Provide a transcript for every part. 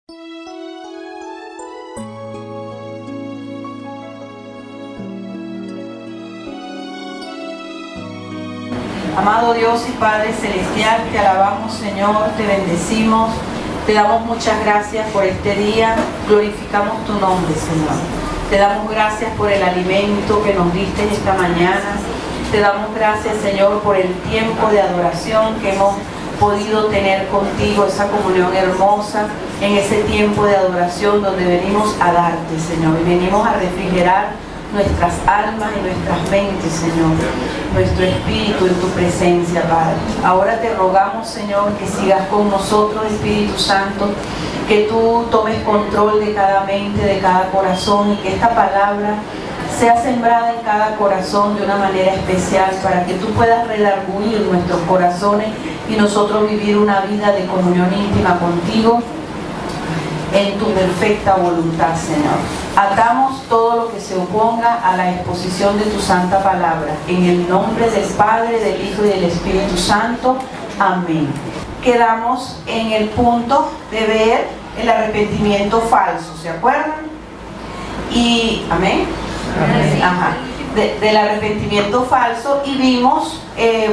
Amado Dios y Padre Celestial, te alabamos, Señor, te bendecimos, te damos muchas gracias por este día, glorificamos tu nombre, Señor. Te damos gracias por el alimento que nos diste esta mañana. Te damos gracias, Señor, por el tiempo de adoración que hemos podido tener contigo, esa comunión hermosa, en ese tiempo de adoración donde venimos a darte, Señor, y venimos a refrigerar nuestras almas y nuestras mentes, Señor, nuestro espíritu en tu presencia, Padre. Ahora te rogamos, Señor, que sigas con nosotros, Espíritu Santo, que tú tomes control de cada mente, de cada corazón, y que esta palabra sea sembrada en cada corazón de una manera especial, para que tú puedas redarguir nuestros corazones y nosotros vivir una vida de comunión íntima contigo en tu perfecta voluntad, Señor. Atamos todo lo que se oponga a la exposición de tu santa palabra. En el nombre del Padre, del Hijo y del Espíritu Santo. Amén. Quedamos en el punto de ver el arrepentimiento falso, ¿se acuerdan? Y, amén. Amén. Ajá. Del arrepentimiento falso, y vimos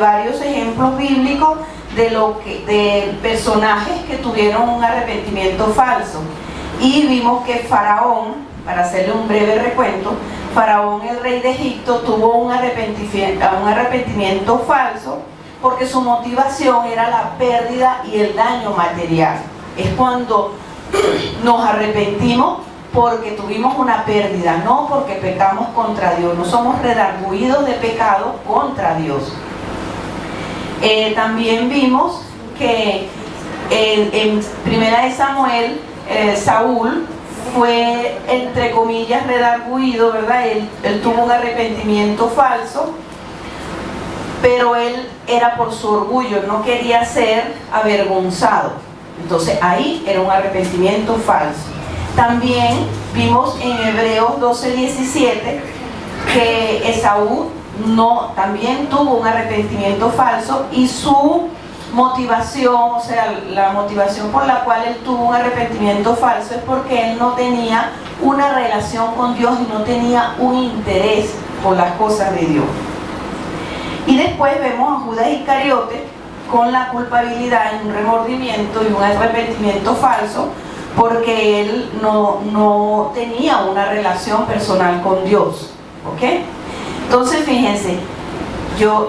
varios ejemplos bíblicos de personajes que tuvieron un arrepentimiento falso. Y vimos que Faraón, para hacerle un breve recuento, Faraón, el rey de Egipto, tuvo un arrepentimiento falso porque su motivación era la pérdida y el daño material. Es cuando nos arrepentimos porque tuvimos una pérdida, no porque pecamos contra Dios, no somos redarguidos de pecado contra Dios. También vimos que en Primera de Samuel, Saúl fue, entre comillas, redarguido, ¿verdad? Él tuvo un arrepentimiento falso, pero él era por su orgullo, no quería ser avergonzado. Entonces ahí era un arrepentimiento falso. También vimos en Hebreos 12:17 que Esaú también tuvo un arrepentimiento falso, y su motivación, o sea, la motivación por la cual él tuvo un arrepentimiento falso es porque él no tenía una relación con Dios y no tenía un interés por las cosas de Dios. Y después vemos a Judas Iscariote con la culpabilidad, un remordimiento y un arrepentimiento falso, porque él no tenía una relación personal con Dios, ¿ok? Entonces, fíjense, yo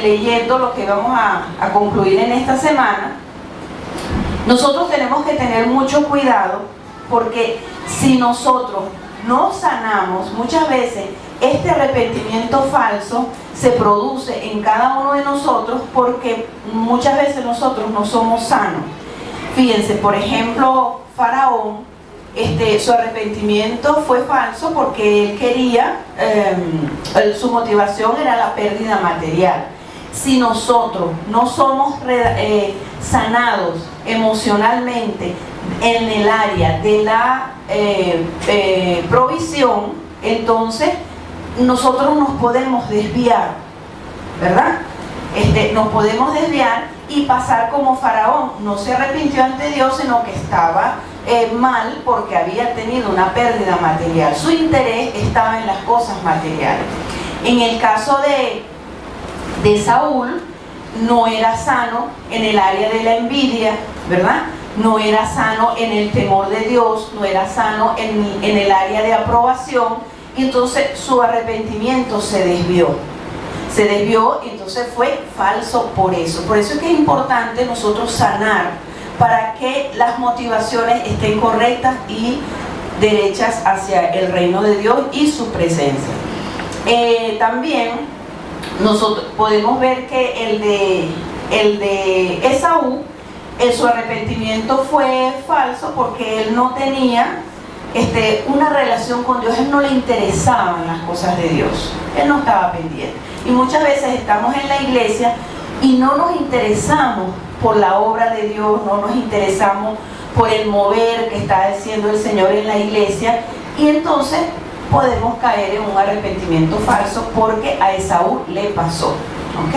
leyendo lo que vamos a concluir en esta semana, nosotros tenemos que tener mucho cuidado, porque si nosotros no sanamos, muchas veces este arrepentimiento falso se produce en cada uno de nosotros porque muchas veces nosotros no somos sanos. Fíjense, por ejemplo, Faraón, su arrepentimiento fue falso porque él quería, su motivación era la pérdida material. Si nosotros no somos sanados emocionalmente en el área de la provisión, entonces nosotros nos podemos desviar, ¿verdad? Nos podemos desviar y pasar como Faraón. No se arrepintió ante Dios, sino que estaba mal porque había tenido una pérdida material. Su interés estaba en las cosas materiales. En el caso de Saúl, no era sano en el área de la envidia, ¿verdad? No era sano en el temor de Dios, no era sano en el área de aprobación, y entonces su arrepentimiento se desvió, y entonces fue falso por eso. Por eso es que es importante nosotros sanar, para que las motivaciones estén correctas y derechas hacia el reino de Dios y su presencia. También nosotros podemos ver que el de Esaú, su arrepentimiento fue falso porque él no tenía una relación con Dios. Él no le interesaban las cosas de Dios, él no estaba pendiente. Y muchas veces estamos en la iglesia y no nos interesamos por la obra de Dios, no nos interesamos por el mover que está haciendo el Señor en la iglesia, y entonces podemos caer en un arrepentimiento falso, porque a Esaú le pasó, ¿ok?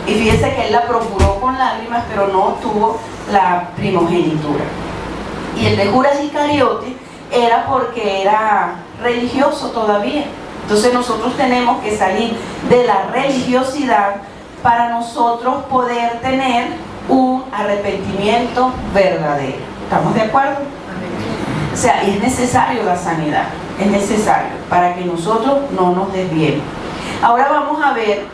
Y fíjense que él la procuró con lágrimas, pero no tuvo la primogenitura. Y el de Judas Iscariote era porque era religioso todavía. Entonces nosotros tenemos que salir de la religiosidad para nosotros poder tener un arrepentimiento verdadero. ¿Estamos de acuerdo? O sea, es necesario la sanidad, es necesario para que nosotros no nos desviemos. Ahora vamos a ver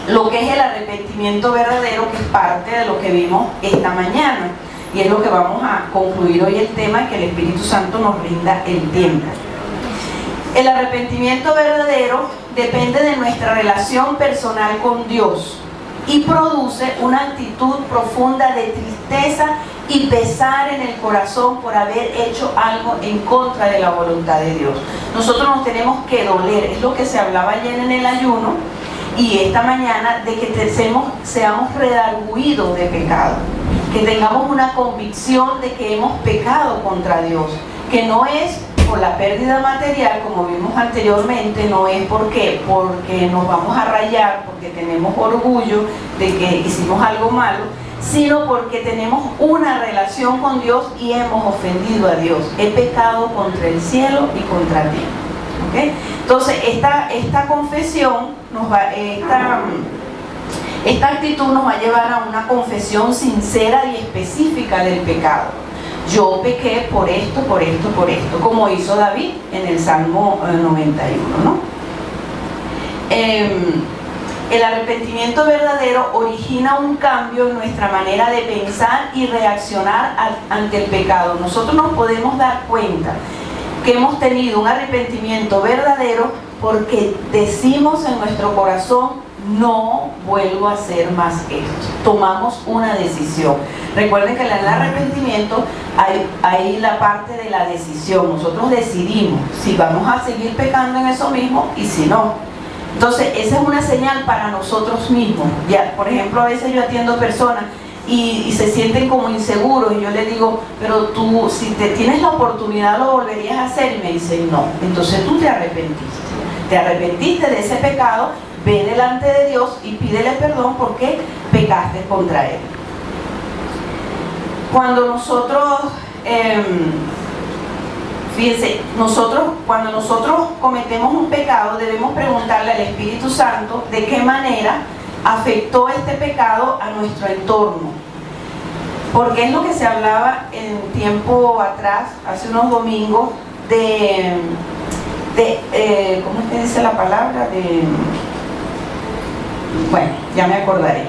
lo que es el arrepentimiento verdadero, que es parte de lo que vimos esta mañana. Y es lo que vamos a concluir hoy el tema, que el Espíritu Santo nos rinda el tiempo. El arrepentimiento verdadero depende de nuestra relación personal con Dios y produce una actitud profunda de tristeza y pesar en el corazón por haber hecho algo en contra de la voluntad de Dios. Nosotros nos tenemos que doler, es lo que se hablaba ayer en el ayuno y esta mañana, de que seamos redarguidos de pecado, que tengamos una convicción de que hemos pecado contra Dios, que no es por la pérdida material, como vimos anteriormente, no es porque nos vamos a rayar, porque tenemos orgullo de que hicimos algo malo, sino porque tenemos una relación con Dios y hemos ofendido a Dios. He pecado contra el cielo y contra ti. ¿Okay? Entonces, esta confesión esta actitud nos va a llevar a una confesión sincera y específica del pecado. Yo pequé por esto, por esto, por esto, como hizo David en el Salmo 91, ¿no? El arrepentimiento verdadero origina un cambio en nuestra manera de pensar y reaccionar ante el pecado. Nosotros nos podemos dar cuenta que hemos tenido un arrepentimiento verdadero porque decimos en nuestro corazón: no vuelvo a hacer más esto. Tomamos una decisión. Recuerden que en el arrepentimiento hay la parte de la decisión. Nosotros decidimos si vamos a seguir pecando en eso mismo y si no. Entonces, esa es una señal para nosotros mismos. Ya, por ejemplo, a veces yo atiendo personas y se sienten como inseguros y yo les digo: pero tú, si tienes la oportunidad, ¿lo volverías a hacer? Y me dicen: no. Entonces tú te arrepentiste de ese pecado. Ve delante de Dios y pídele perdón porque pecaste contra Él. Cuando nosotros, fíjense, cuando nosotros cometemos un pecado, debemos preguntarle al Espíritu Santo de qué manera afectó este pecado a nuestro entorno. Porque es lo que se hablaba en tiempo atrás, hace unos domingos, ¿cómo es que dice la palabra? Bueno, ya me acordaré.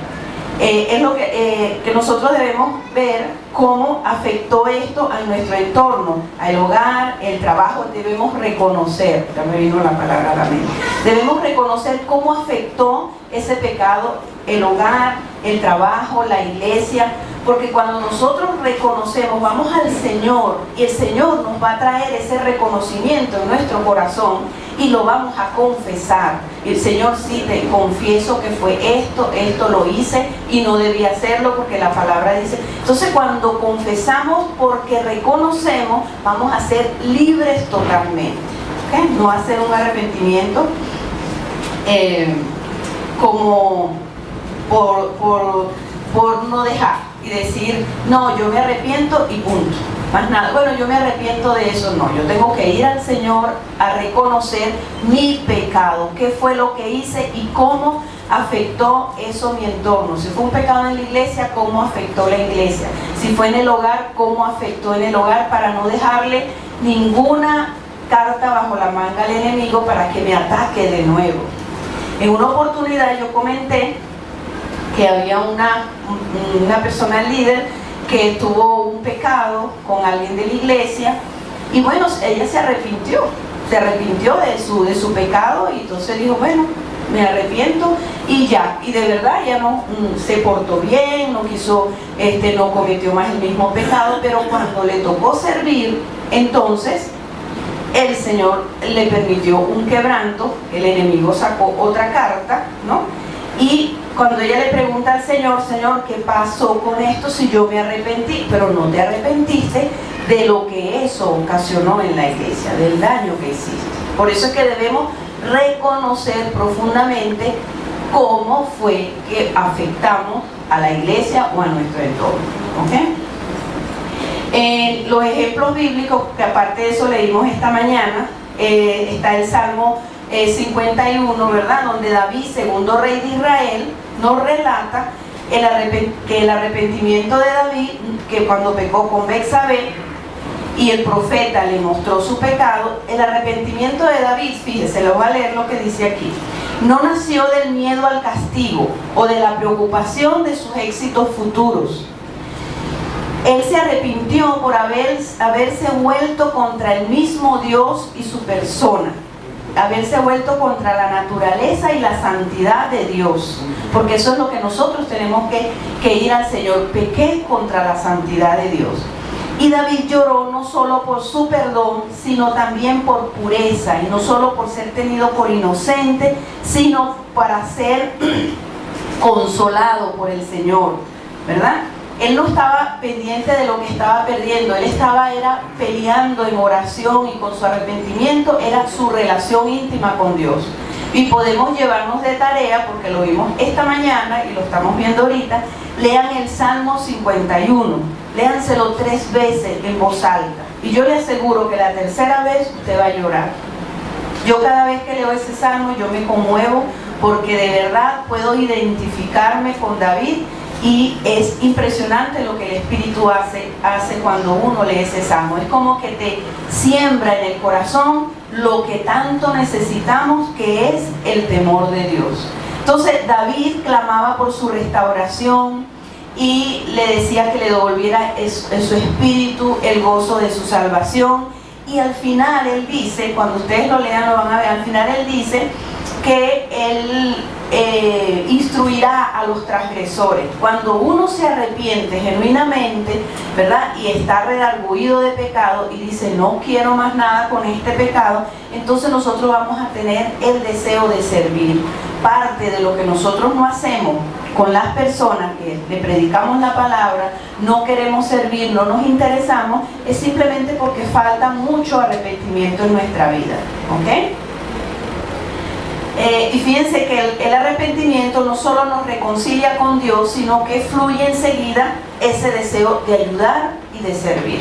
Es lo que nosotros debemos ver cómo afectó esto a nuestro entorno, al hogar, el trabajo. Debemos reconocer, ya me vino la palabra a la mente, debemos reconocer cómo afectó ese pecado el hogar, el trabajo, la iglesia, porque cuando nosotros reconocemos, vamos al Señor y el Señor nos va a traer ese reconocimiento en nuestro corazón y lo vamos a confesar. Y el Señor: sí, te confieso que fue esto lo hice y no debía hacerlo, porque la palabra dice. Entonces, cuando confesamos porque reconocemos, vamos a ser libres totalmente. ¿Okay? No hacer un arrepentimiento como por no dejar y decir: no, yo me arrepiento y punto. Más nada, bueno, yo me arrepiento de eso. No, yo tengo que ir al Señor a reconocer mi pecado, qué fue lo que hice y cómo afectó eso mi entorno. Si fue un pecado en la iglesia, cómo afectó la iglesia. Si fue en el hogar, cómo afectó en el hogar, para no dejarle ninguna carta bajo la manga al enemigo para que me ataque de nuevo. En una oportunidad yo comenté que había una persona líder que tuvo un pecado con alguien de la iglesia y bueno, ella se arrepintió de su pecado y entonces dijo: bueno, me arrepiento y ya, y de verdad ya no se portó bien, no quiso, no cometió más el mismo pecado, pero cuando le tocó servir, entonces el Señor le permitió un quebranto, el enemigo sacó otra carta, ¿no? Y cuando ella le pregunta al Señor: Señor, ¿qué pasó con esto si yo me arrepentí? Pero no te arrepentiste de lo que eso ocasionó en la iglesia, del daño que hiciste. Por eso es que debemos reconocer profundamente cómo fue que afectamos a la iglesia o a nuestro entorno. ¿Okay? Los ejemplos bíblicos, que aparte de eso leímos esta mañana, está el Salmo 51, ¿verdad? Donde David, segundo rey de Israel, nos relata que el arrepentimiento de David, que cuando pecó con Betsabé y el profeta le mostró su pecado, el arrepentimiento de David, fíjese, lo voy a leer lo que dice aquí, no nació del miedo al castigo o de la preocupación de sus éxitos futuros. Él se arrepintió por haberse vuelto contra el mismo Dios y su persona, haberse vuelto contra la naturaleza y la santidad de Dios, porque eso es lo que nosotros tenemos que ir al Señor. Pequé contra la santidad de Dios. Y David lloró no solo por su perdón, sino también por pureza, y no solo por ser tenido por inocente, sino para ser consolado por el Señor, ¿verdad? Él no estaba pendiente de lo que estaba perdiendo, él era peleando en oración, y con su arrepentimiento era su relación íntima con Dios. Y podemos llevarnos de tarea, porque lo vimos esta mañana y lo estamos viendo ahorita. Lean el Salmo 51, léanselo 3 veces en voz alta, y yo le aseguro que la tercera vez usted va a llorar. Yo cada vez que leo ese salmo yo me conmuevo, porque de verdad puedo identificarme con David. Y es impresionante lo que el Espíritu hace cuando uno lee ese salmo. Es como que te siembra en el corazón lo que tanto necesitamos, que es el temor de Dios. Entonces David clamaba por su restauración y le decía que le devolviera en su espíritu el gozo de su salvación. Y al final él dice, cuando ustedes lo lean lo van a ver, al final él dice que él instruirá a los transgresores. Cuando uno se arrepiente genuinamente, ¿verdad? Y está redarguido de pecado y dice, no quiero más nada con este pecado, entonces nosotros vamos a tener el deseo de servir. Parte de lo que nosotros no hacemos con las personas que le predicamos la palabra, no queremos servir, no nos interesamos, es simplemente porque falta mucho arrepentimiento en nuestra vida, ¿ok? Y fíjense que el arrepentimiento no solo nos reconcilia con Dios, sino que fluye enseguida ese deseo de ayudar y de servir.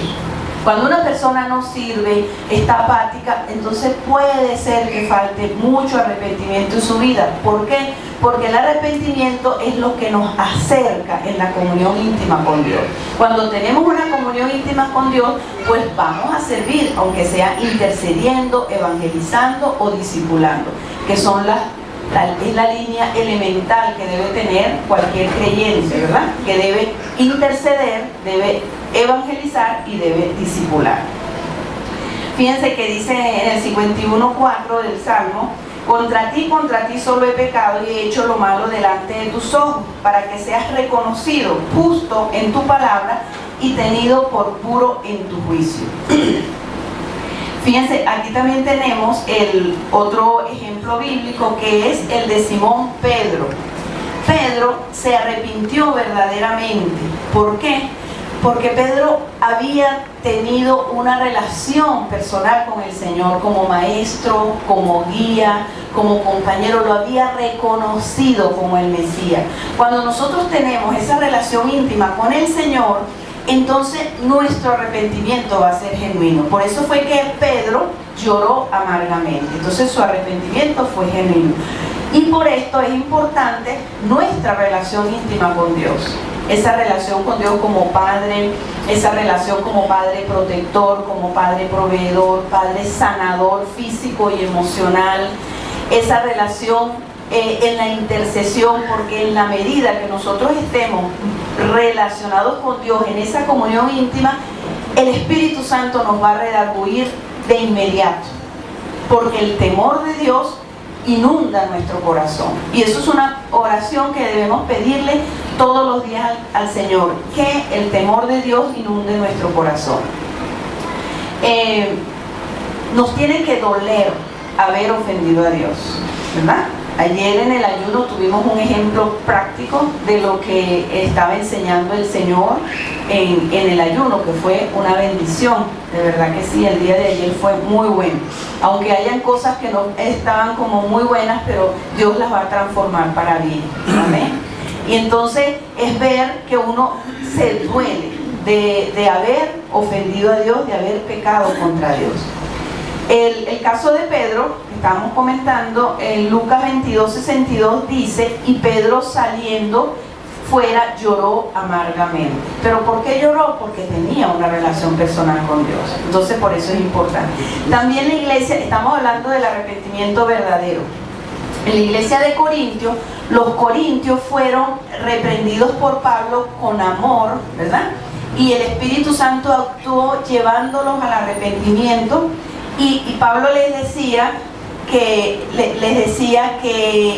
Cuando una persona no sirve, está apática, entonces puede ser que falte mucho arrepentimiento en su vida. ¿Por qué? Porque el arrepentimiento es lo que nos acerca en la comunión íntima con Dios. Cuando tenemos una comunión íntima con Dios, pues vamos a servir, aunque sea intercediendo, evangelizando o discipulando, que son es la línea elemental que debe tener cualquier creyente, ¿verdad? Que debe interceder, debe evangelizar y debe discipular. Fíjense que dice en el 51:4 del Salmo, contra ti solo he pecado y he hecho lo malo delante de tus ojos, para que seas reconocido justo en tu palabra y tenido por puro en tu juicio. Fíjense, aquí también tenemos el otro ejemplo bíblico, que es el de Simón Pedro. Pedro se arrepintió verdaderamente. ¿Por qué? Porque Pedro había tenido una relación personal con el Señor, como maestro, como guía, como compañero, lo había reconocido como el Mesías. Cuando nosotros tenemos esa relación íntima con el Señor, entonces nuestro arrepentimiento va a ser genuino. Por eso fue que Pedro lloró amargamente. Entonces su arrepentimiento fue genuino. Y por esto es importante nuestra relación íntima con Dios. Esa relación con Dios como Padre, esa relación como Padre protector, como Padre proveedor, Padre sanador físico y emocional. Esa relación en la intercesión, porque en la medida que nosotros estemos relacionados con Dios en esa comunión íntima, el Espíritu Santo nos va a redarguir de inmediato, porque el temor de Dios inunda nuestro corazón. Y eso es una oración que debemos pedirle todos los días al Señor, que el temor de Dios inunde nuestro corazón. Nos tiene que doler haber ofendido a Dios, ¿verdad? Ayer en el ayuno tuvimos un ejemplo práctico de lo que estaba enseñando el Señor en el ayuno, que fue una bendición. De verdad que sí, el día de ayer fue muy bueno. Aunque hayan cosas que no estaban como muy buenas, pero Dios las va a transformar para bien. Amén. Y entonces es ver que uno se duele de haber ofendido a Dios, de haber pecado contra Dios. El caso de Pedro, que estábamos comentando, en Lucas 22:62 dice, y Pedro saliendo fuera lloró amargamente. ¿Pero por qué lloró? Porque tenía una relación personal con Dios. Entonces por eso es importante. También la iglesia, estamos hablando del arrepentimiento verdadero. En la iglesia de Corintios, los corintios fueron reprendidos por Pablo con amor, ¿verdad? Y el Espíritu Santo actuó llevándolos al arrepentimiento. Y Pablo les decía que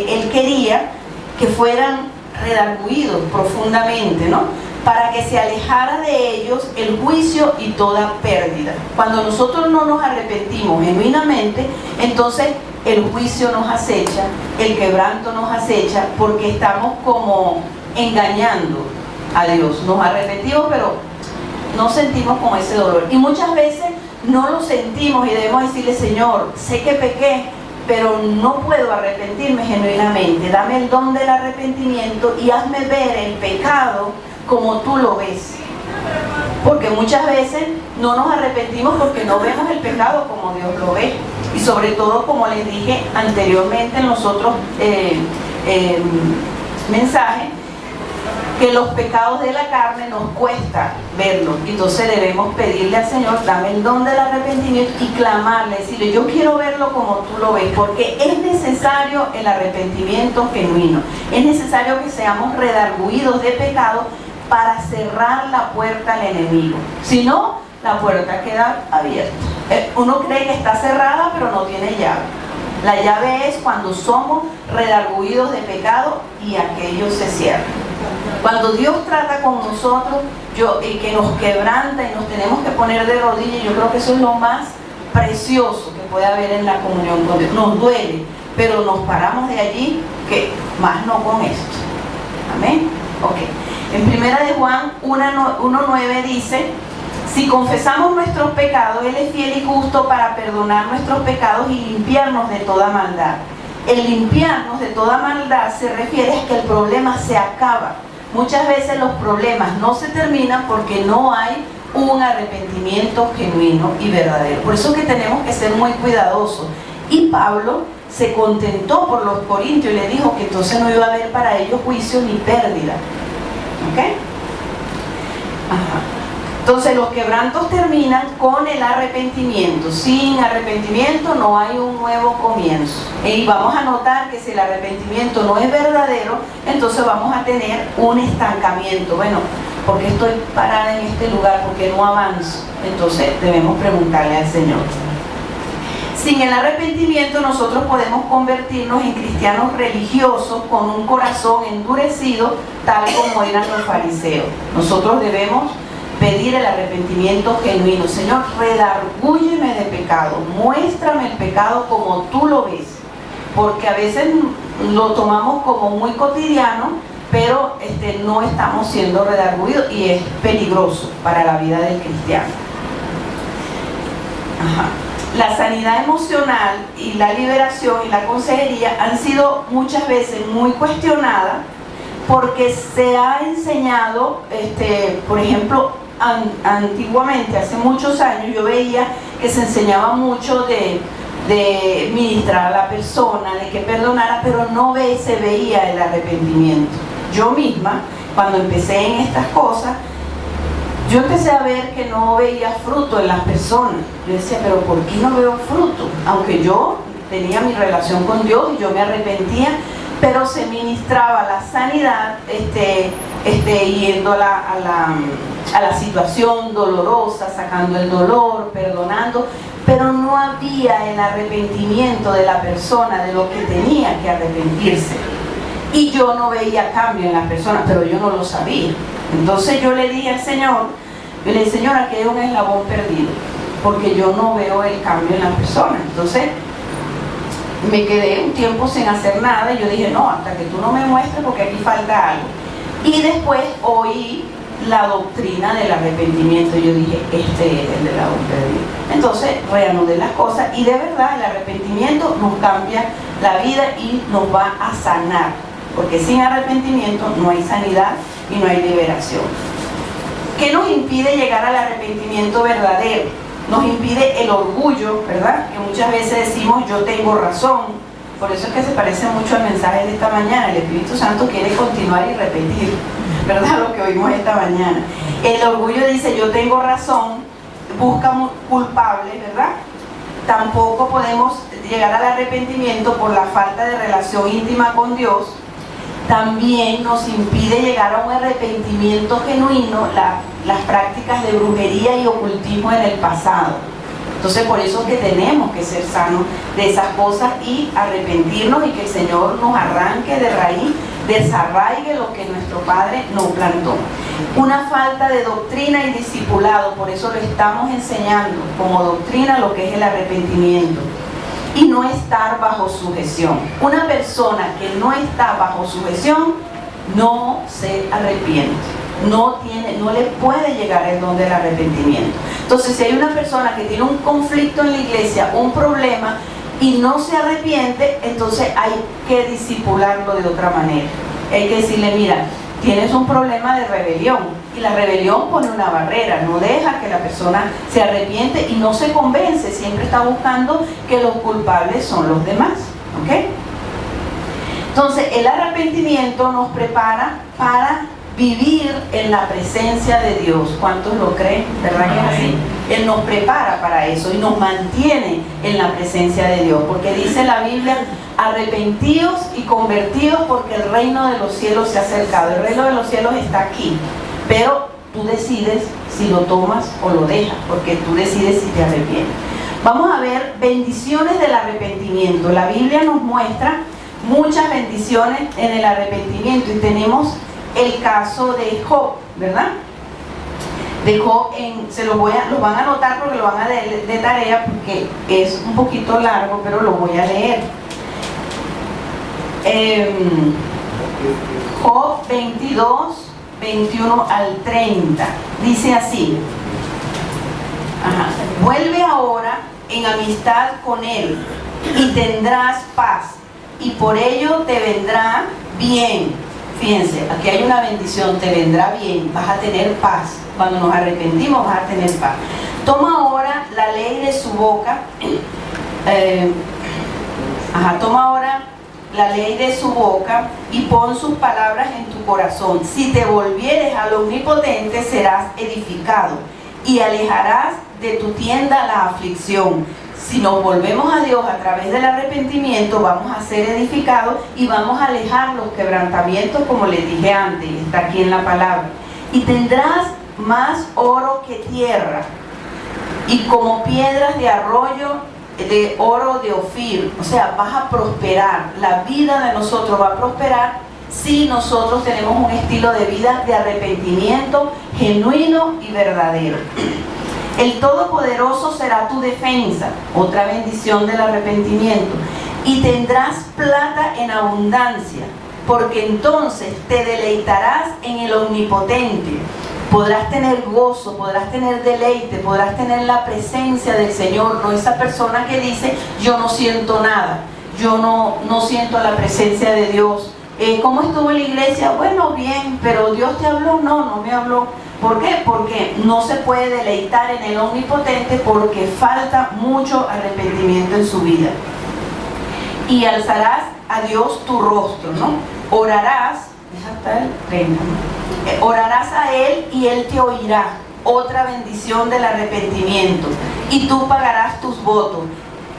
él quería que fueran redarguidos profundamente, ¿no? Para que se alejara de ellos el juicio y toda pérdida. Cuando nosotros no nos arrepentimos genuinamente, entonces el juicio nos acecha, el quebranto nos acecha, porque estamos como engañando a Dios. Nos arrepentimos, pero no sentimos como ese dolor. Y muchas veces no lo sentimos y debemos decirle, Señor, sé que pequé, pero no puedo arrepentirme genuinamente. Dame el don del arrepentimiento y hazme ver el pecado como tú lo ves. Porque muchas veces no nos arrepentimos porque no vemos el pecado como Dios lo ve. Y sobre todo, como les dije anteriormente en los otros mensajes, que los pecados de la carne nos cuesta verlos. Entonces debemos pedirle al Señor, dame el don del arrepentimiento y clamarle, decirle, yo quiero verlo como tú lo ves, porque es necesario el arrepentimiento genuino. Es necesario que seamos redarguidos de pecado para cerrar la puerta al enemigo. Si no, la puerta queda abierta. Uno cree que está cerrada, pero no tiene llave. La llave es cuando somos redarguidos de pecado y aquello se cierra. Cuando Dios trata con nosotros y que nos quebranta y nos tenemos que poner de rodillas, yo creo que eso es lo más precioso que puede haber en la comunión con Dios. Nos duele, pero nos paramos de allí, que más no con esto. Amén. Ok. En 1 de Juan 1:9 dice, si confesamos nuestros pecados, Él es fiel y justo para perdonar nuestros pecados y limpiarnos de toda maldad. El limpiarnos de toda maldad se refiere a que el problema se acaba. Muchas veces los problemas no se terminan porque no hay un arrepentimiento genuino y verdadero. Por eso es que tenemos que ser muy cuidadosos. Y Pablo se contentó por los corintios y le dijo que entonces no iba a haber para ellos juicio ni pérdida. ¿Ok? Ajá. Entonces los quebrantos terminan con el arrepentimiento. Sin arrepentimiento no hay un nuevo comienzo. Y vamos a notar que si el arrepentimiento no es verdadero, entonces vamos a tener un estancamiento. Bueno, ¿por qué estoy parada en este lugar? ¿Por qué no avanzo? Entonces debemos preguntarle al Señor. Sin el arrepentimiento nosotros podemos convertirnos en cristianos religiosos con un corazón endurecido, tal como eran los fariseos. Nosotros debemos pedir el arrepentimiento genuino. Señor, redargúyeme de pecado, muéstrame el pecado como tú lo ves, porque a veces lo tomamos como muy cotidiano, pero no estamos siendo redargüidos y es peligroso para la vida del cristiano. Ajá. La sanidad emocional y la liberación y la consejería han sido muchas veces muy cuestionadas porque se ha enseñado, por ejemplo, antiguamente, hace muchos años, yo veía que se enseñaba mucho de ministrar a la persona, de que perdonara, pero no se veía el arrepentimiento. Yo misma, cuando empecé en estas cosas, yo empecé a ver que no veía fruto en las personas. Yo decía, pero ¿por qué no veo fruto? Aunque yo tenía mi relación con Dios y yo me arrepentía, pero se ministraba la sanidad, yendo a la situación dolorosa, sacando el dolor, perdonando, pero no había el arrepentimiento de la persona de lo que tenía que arrepentirse. Y yo no veía cambio en las personas, pero yo no lo sabía. Entonces yo le dije al Señor, Señor, aquí hay un eslabón perdido, porque yo no veo el cambio en las personas. Entonces me quedé un tiempo sin hacer nada y yo dije, no, hasta que tú no me muestres, porque aquí falta algo. Y después oí la doctrina del arrepentimiento y yo dije, este es el eslabón perdido. Entonces reanudé las cosas y de verdad el arrepentimiento nos cambia la vida y nos va a sanar, porque sin arrepentimiento no hay sanidad y no hay liberación. ¿Qué nos impide llegar al arrepentimiento verdadero? Nos impide el orgullo, ¿verdad? Que muchas veces decimos yo tengo razón. Por eso es que se parece mucho al mensaje de esta mañana. El Espíritu Santo quiere continuar y repetir, ¿verdad? Lo que oímos esta mañana. El orgullo dice yo tengo razón, busca culpables, ¿verdad? Tampoco podemos llegar al arrepentimiento por la falta de relación íntima con Dios. También nos impide llegar a un arrepentimiento genuino las prácticas de brujería y ocultismo en el pasado. Entonces por eso es que tenemos que ser sanos de esas cosas y arrepentirnos y que el Señor nos arranque de raíz, desarraigue lo que nuestro Padre nos plantó. Una falta de doctrina y discipulado, por eso lo estamos enseñando como doctrina lo que es el arrepentimiento. Y no estar bajo sujeción. Una persona que no está bajo sujeción no se arrepiente. No le puede llegar el don del arrepentimiento. Entonces, si hay una persona que tiene un conflicto en la iglesia, un problema, y no se arrepiente, entonces hay que discipularlo de otra manera. Hay que decirle, mira, tienes un problema de rebelión, y la rebelión pone una barrera, no deja que la persona se arrepiente y no se convence, siempre está buscando que los culpables son los demás, ¿ok? Entonces, el arrepentimiento nos prepara para vivir en la presencia de Dios. ¿Cuántos lo creen? ¿Verdad que es así? Él nos prepara para eso y nos mantiene en la presencia de Dios, porque dice la Biblia, arrepentidos y convertidos porque el reino de los cielos se ha acercado. El reino de los cielos está aquí, pero tú decides si lo tomas o lo dejas, porque tú decides si te arrepientes. Vamos a ver bendiciones del arrepentimiento. La Biblia nos muestra muchas bendiciones en el arrepentimiento y tenemos el caso de Job, ¿verdad? De Job, los van a anotar porque lo van a leer de tarea porque es un poquito largo, pero lo voy a leer. Job 22, 21 al 30, dice así: vuelve ahora en amistad con él y tendrás paz, y por ello te vendrá bien. Fíjense, aquí hay una bendición, te vendrá bien, vas a tener paz. Cuando nos arrepentimos vas a tener paz. Toma ahora la ley de su boca, toma ahora la ley de su boca y pon sus palabras en tu corazón. Si te volvieres al Omnipotente serás edificado y alejarás de tu tienda la aflicción. Si nos volvemos a Dios a través del arrepentimiento, vamos a ser edificados y vamos a alejar los quebrantamientos, como les dije antes, está aquí en la palabra. Y tendrás más oro que tierra, y como piedras de arroyo de oro de Ofir. O sea, vas a prosperar, la vida de nosotros va a prosperar si nosotros tenemos un estilo de vida de arrepentimiento genuino y verdadero. El Todopoderoso será tu defensa, otra bendición del arrepentimiento, y tendrás plata en abundancia, porque entonces te deleitarás en el Omnipotente. Podrás tener gozo, podrás tener deleite, podrás tener la presencia del Señor, no esa persona que dice, yo no siento nada, yo no siento la presencia de Dios. ¿Cómo estuvo en la iglesia? Bueno, bien, pero Dios te habló, no me habló. ¿Por qué? Porque no se puede deleitar en el Omnipotente porque falta mucho arrepentimiento en su vida. Y alzarás a Dios tu rostro, ¿no? Orarás, orarás a Él y Él te oirá. Otra bendición del arrepentimiento. Y tú pagarás tus votos.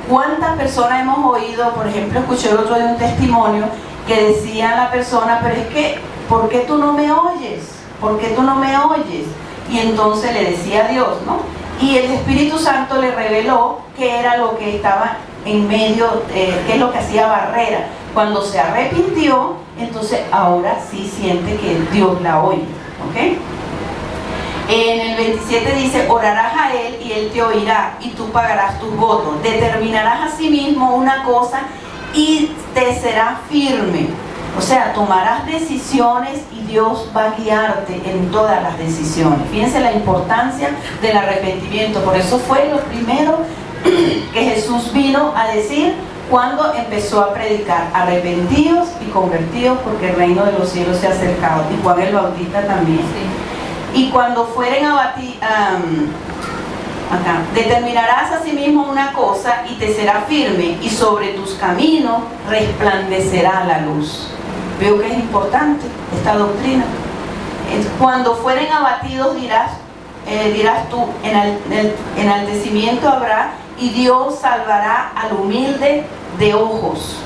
¿Cuántas personas hemos oído? Por ejemplo, escuché el otro día un testimonio que decía la persona, pero es que, ¿por qué tú no me oyes? ¿Por qué tú no me oyes? Y entonces le decía a Dios, ¿no? Y el Espíritu Santo le reveló qué era lo que estaba en medio, qué es lo que hacía barrera. Cuando se arrepintió, entonces ahora sí siente que Dios la oye, ¿ok? En el 27 dice, orarás a Él y Él te oirá y tú pagarás tus votos. Determinarás a sí mismo una cosa y te será firme. O sea, tomarás decisiones y Dios va a guiarte en todas las decisiones. Fíjense la importancia del arrepentimiento. Por eso fue lo primero que Jesús vino a decir cuando empezó a predicar. Arrepentidos y convertidos porque el reino de los cielos se ha acercado. Y Juan el Bautista también. Y cuando fueren determinarás asimismo una cosa y te será firme, y sobre tus caminos resplandecerá la luz. Veo que es importante esta doctrina. Cuando fueren abatidos dirás tú, enaltecimiento habrá, y Dios salvará al humilde de ojos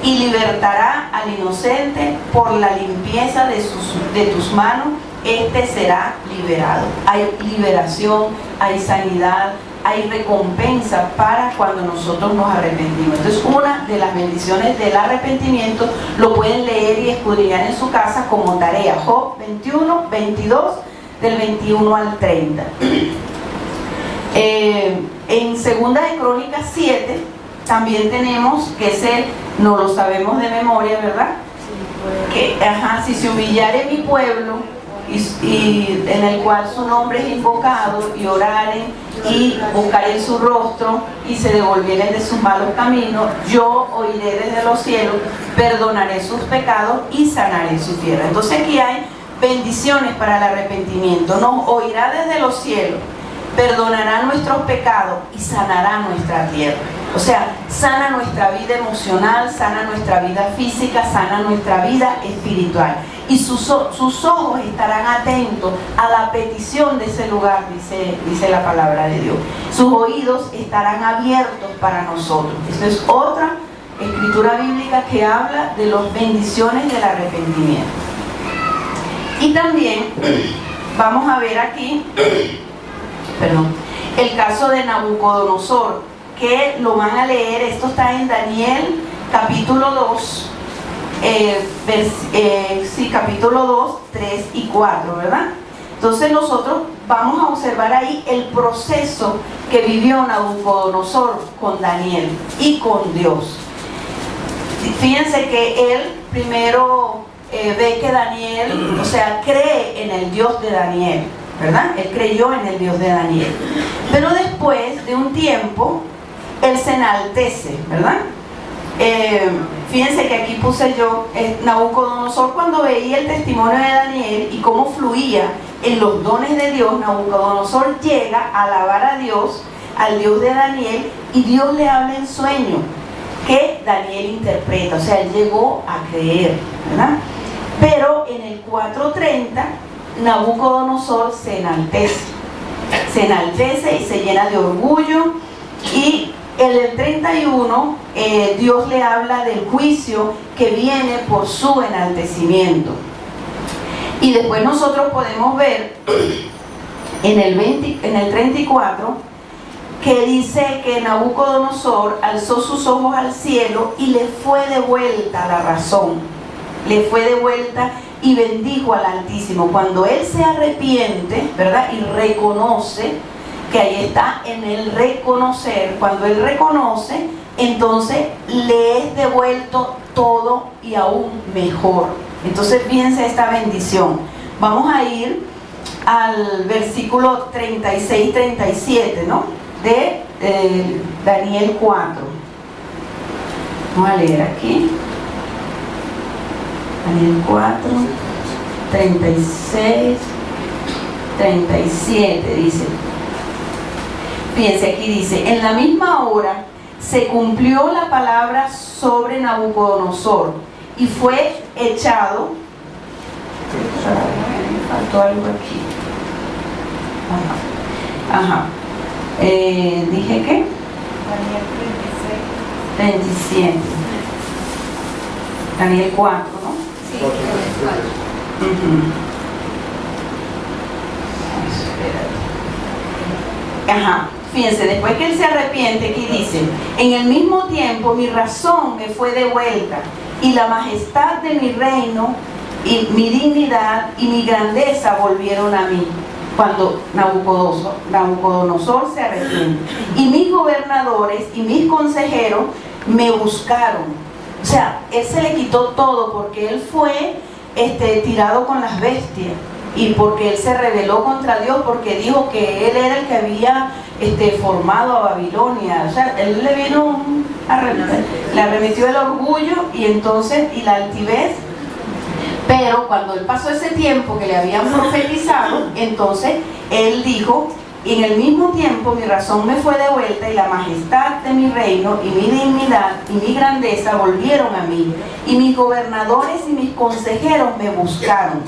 y libertará al inocente por la limpieza de tus manos. Este será liberado. Hay liberación, hay sanidad, hay recompensa para cuando nosotros nos arrepentimos. Entonces, una de las bendiciones del arrepentimiento lo pueden leer y escudriñar en su casa como tarea. Job 21, 22, del 21 al 30. En Segunda de Crónicas 7 también tenemos que no lo sabemos de memoria, ¿verdad? Que, si se humillare mi pueblo, y en el cual su nombre es invocado, y oraren y buscaren su rostro y se devolvieren de sus malos caminos, yo oiré desde los cielos, perdonaré sus pecados y sanaré su tierra. Entonces aquí hay bendiciones para el arrepentimiento. Nos oirá desde los cielos, perdonará nuestros pecados y sanará nuestra tierra. O sea, sana nuestra vida emocional, sana nuestra vida física, sana nuestra vida espiritual. Y sus ojos estarán atentos a la petición de ese lugar, dice la palabra de Dios. Sus oídos estarán abiertos para nosotros. Esta es otra escritura bíblica que habla de las bendiciones del arrepentimiento. Y también vamos a ver aquí, el caso de Nabucodonosor, que lo van a leer. Esto está en Daniel capítulo 2, capítulo 2, 3 y 4, ¿verdad? Entonces nosotros vamos a observar ahí el proceso que vivió Nabucodonosor con Daniel y con Dios. Fíjense que él primero ve que Daniel, cree en el Dios de Daniel, ¿verdad? Él creyó en el Dios de Daniel. Pero después de un tiempo, él se enaltece, ¿verdad? Fíjense que aquí puse yo, Nabucodonosor, cuando veía el testimonio de Daniel y cómo fluía en los dones de Dios, Nabucodonosor llega a alabar a Dios, al Dios de Daniel, y Dios le habla en sueño, que Daniel interpreta. O sea, él llegó a creer, ¿verdad? Pero en el 4:30, Nabucodonosor se enaltece y se llena de orgullo, y en el 31 Dios le habla del juicio que viene por su enaltecimiento. Y después nosotros podemos ver en el 34 que dice que Nabucodonosor alzó sus ojos al cielo y le fue devuelta la razón, le fue devuelta, y bendijo al Altísimo. Cuando él se arrepiente, ¿verdad? Y reconoce, que ahí está en el reconocer, cuando él reconoce, entonces le es devuelto todo y aún mejor. Entonces fíjense esta bendición. Vamos a ir al versículo 36-37, ¿no? De Daniel 4. Vamos a leer aquí. Daniel 4, 36, 37 dice. Fíjense, aquí dice: en la misma hora se cumplió la palabra sobre Nabucodonosor y fue echado. Me faltó algo aquí. Dije que Daniel 37. Daniel 4, ¿no? Sí, Fíjense, después que él se arrepiente, aquí dice: en el mismo tiempo mi razón me fue devuelta, y la majestad de mi reino, y mi dignidad y mi grandeza volvieron a mí. Cuando Nabucodonosor se arrepiente, y mis gobernadores y mis consejeros me buscaron. O sea, él se le quitó todo, porque él fue tirado con las bestias, y porque él se rebeló contra Dios, porque dijo que él era el que había formado a Babilonia. O sea, él le arremetió el orgullo y la altivez. Pero cuando él pasó ese tiempo que le habían profetizado, entonces él dijo: y en el mismo tiempo mi razón me fue devuelta, y la majestad de mi reino y mi dignidad y mi grandeza volvieron a mí, y mis gobernadores y mis consejeros me buscaron.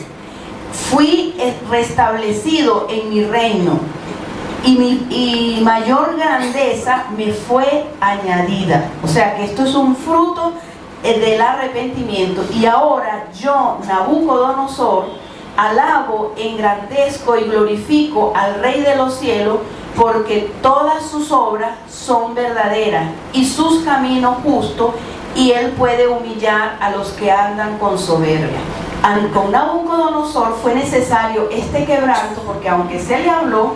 Fui restablecido en mi reino, y mayor grandeza me fue añadida. O sea que esto es un fruto del arrepentimiento. Y ahora yo, Nabucodonosor, alabo, engrandezco y glorifico al Rey de los cielos, porque todas sus obras son verdaderas y sus caminos justos, y él puede humillar a los que andan con soberbia. Con Nabucodonosor fue necesario este quebranto, porque aunque se le habló,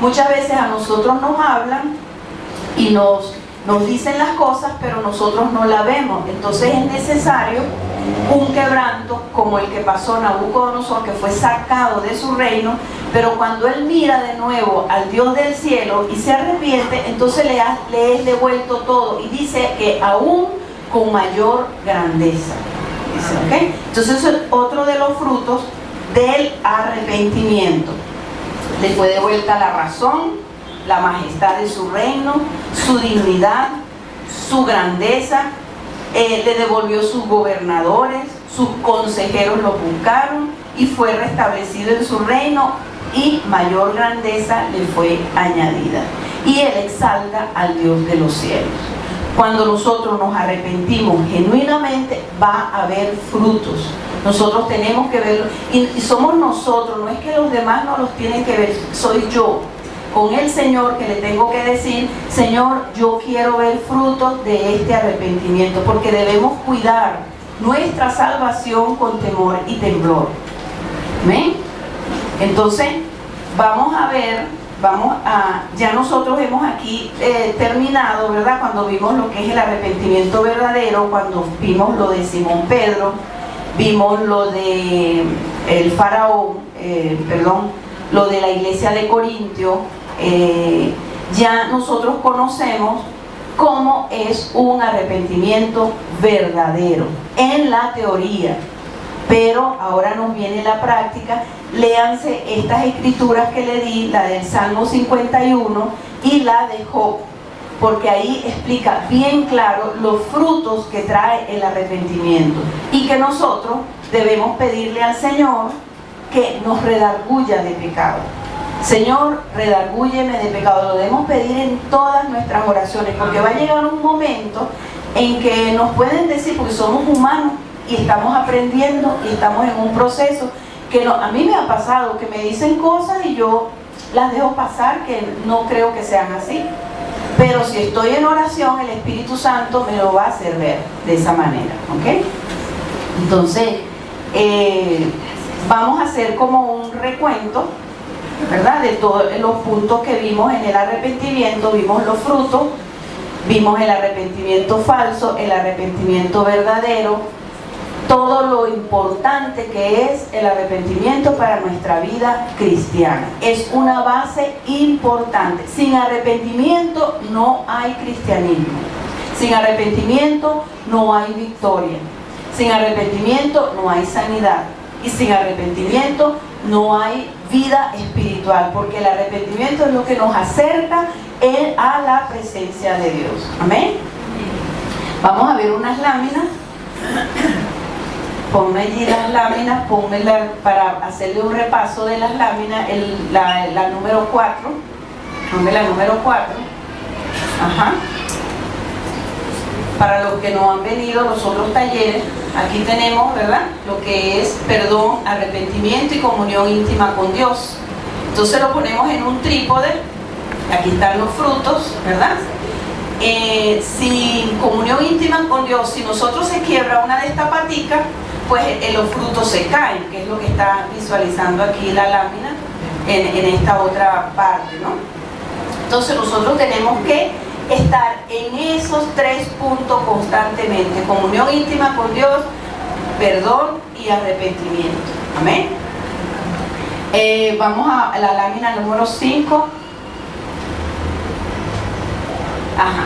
muchas veces a nosotros nos hablan y nos dicen las cosas, pero nosotros no la vemos. Entonces es necesario un quebranto como el que pasó Nabucodonosor, que fue sacado de su reino, pero cuando él mira de nuevo al Dios del cielo y se arrepiente, entonces le es devuelto todo, y dice que aún con mayor grandeza. Dice, ¿okay? Entonces eso es otro de los frutos del arrepentimiento. Le fue devuelta la razón, la majestad de su reino, su dignidad, su grandeza. Le devolvió sus gobernadores, sus consejeros lo buscaron, y fue restablecido en su reino, y mayor grandeza le fue añadida. Y él exalta al Dios de los cielos. Cuando nosotros nos arrepentimos genuinamente, va a haber frutos. Nosotros tenemos que verlo, y somos nosotros, no es que los demás no los tienen que ver, soy yo con el Señor que le tengo que decir: Señor, yo quiero ver frutos de este arrepentimiento, porque debemos cuidar nuestra salvación con temor y temblor. ¿Amén? Entonces, vamos a ver, ya nosotros hemos aquí terminado, ¿verdad? Cuando vimos lo que es el arrepentimiento verdadero, cuando vimos lo de Simón Pedro, vimos lo de el faraón, lo de la iglesia de Corintio. Ya nosotros conocemos cómo es un arrepentimiento verdadero en la teoría, pero ahora nos viene la práctica. Léanse estas escrituras que le di, la del Salmo 51 y la de Job, porque ahí explica bien claro los frutos que trae el arrepentimiento, y que nosotros debemos pedirle al Señor que nos redarguya de pecado. Señor, redargúyeme de pecado. Lo debemos pedir en todas nuestras oraciones, porque va a llegar un momento en que nos pueden decir, porque somos humanos y estamos aprendiendo y estamos en un proceso, que a mí me ha pasado que me dicen cosas y yo las dejo pasar, que no creo que sean así, pero si estoy en oración, el Espíritu Santo me lo va a hacer ver de esa manera, ¿ok? Entonces vamos a hacer como un recuento, ¿verdad?, de todos los puntos que vimos en el arrepentimiento. Vimos los frutos, vimos el arrepentimiento falso, el arrepentimiento verdadero, todo lo importante que es el arrepentimiento para nuestra vida cristiana. Es una base importante. Sin arrepentimiento no hay cristianismo. Sin arrepentimiento no hay victoria. Sin arrepentimiento no hay sanidad. Y sin arrepentimiento no hay vida espiritual, porque el arrepentimiento es lo que nos acerca a la presencia de Dios. Amén. Vamos a ver unas láminas. Ponme allí las láminas, para hacerle un repaso de las láminas, la número 4. Ponme la número 4. Ajá. Para los que no han venido a los otros talleres, aquí tenemos, ¿verdad?, lo que es perdón, arrepentimiento y comunión íntima con Dios. Entonces lo ponemos en un trípode. Aquí están los frutos, ¿verdad? Sin comunión íntima con Dios, si nosotros se quiebra una de estas paticas, pues los frutos se caen, que es lo que está visualizando aquí la lámina en esta otra parte, ¿no? Entonces nosotros tenemos que estar en esos 3 puntos constantemente: comunión íntima con Dios, perdón y arrepentimiento. Amén. Vamos a la lámina número 5. Ajá.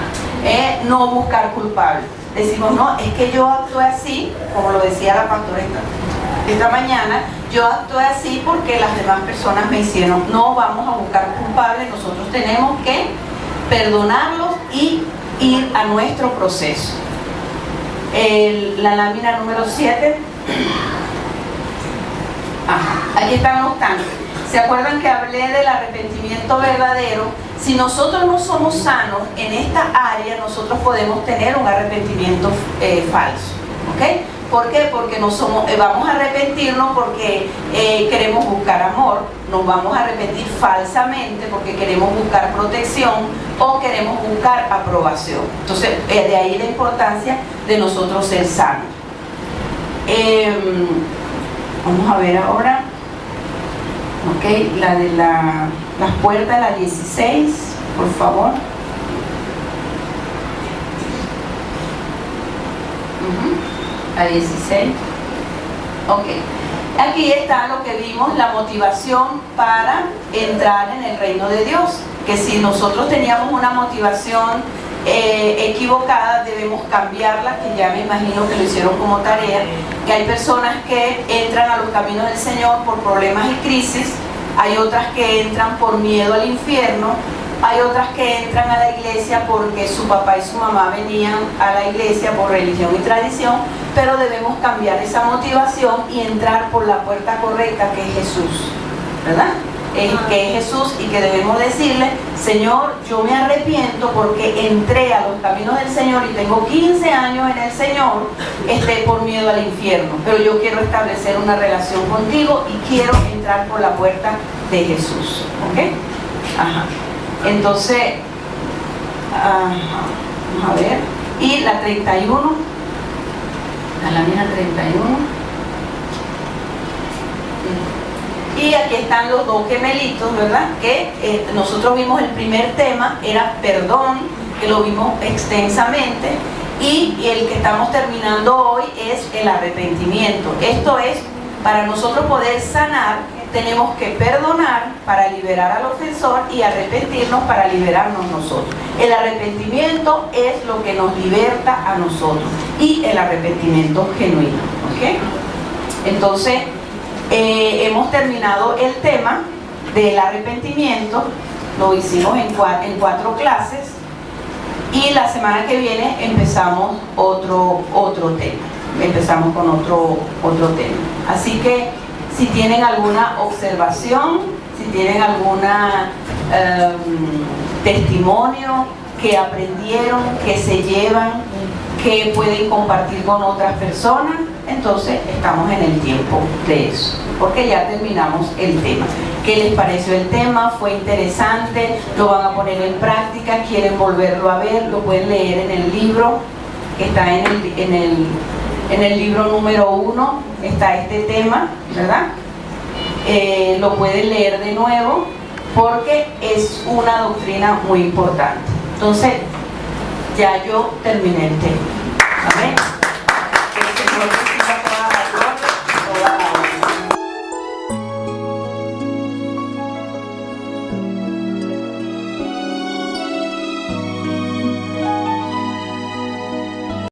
No buscar culpables. Decimos, no, es que yo actué así, como lo decía la pastora. esta mañana yo actué así porque las demás personas me hicieron. No vamos a buscar culpables, nosotros tenemos que perdonarlos y ir a nuestro proceso. La lámina número 7. Aquí están los tanques. ¿Se acuerdan que hablé del arrepentimiento verdadero? Si nosotros no somos sanos en esta área, nosotros podemos tener un arrepentimiento falso. ¿Ok? ¿Por qué? Porque no somos, vamos a arrepentirnos porque queremos buscar amor, nos vamos a arrepentir falsamente porque queremos buscar protección o queremos buscar aprobación. Entonces, de ahí la importancia de nosotros ser sanos. Vamos a ver ahora, ok, la de las puertas, la 16, por favor. La 16. Ok. Aquí está lo que vimos, la motivación para entrar en el reino de Dios. Que si nosotros teníamos una motivación equivocada, debemos cambiarla, que ya me imagino que lo hicieron como tarea. Que hay personas que entran a los caminos del Señor por problemas y crisis, hay otras que entran por miedo al infierno, hay otras que entran a la iglesia porque su papá y su mamá venían a la iglesia por religión y tradición, pero debemos cambiar esa motivación y entrar por la puerta correcta, que es Jesús, ¿verdad? Que es Jesús, y que debemos decirle: Señor, yo me arrepiento porque entré a los caminos del Señor y tengo 15 años en el Señor por miedo al infierno, pero yo quiero establecer una relación contigo y quiero entrar por la puerta de Jesús. ¿Ok? Ajá. Entonces, vamos a ver, y la 31, la lámina 31. Y aquí están los dos gemelitos, ¿verdad? Que nosotros vimos el primer tema, era perdón, que lo vimos extensamente, y el que estamos terminando hoy es el arrepentimiento. Esto es, para nosotros poder sanar, tenemos que perdonar para liberar al ofensor y arrepentirnos para liberarnos nosotros. El arrepentimiento es lo que nos liberta a nosotros, y el arrepentimiento genuino. ¿Ok? Entonces, hemos terminado el tema del arrepentimiento, lo hicimos en 4 clases, y la semana que viene empezamos otro tema, empezamos con otro tema. Así que si tienen alguna observación, si tienen alguna testimonio que aprendieron, que se llevan, que pueden compartir con otras personas, entonces estamos en el tiempo de eso, porque ya terminamos el tema. ¿Qué les pareció el tema? ¿Fue interesante? ¿Lo van a poner en práctica? ¿Quieren volverlo a ver? Lo pueden leer en el libro, que está en el libro número 1, está este tema, ¿verdad? Lo pueden leer de nuevo porque es una doctrina muy importante. Entonces, ya yo terminé el tema. Amén.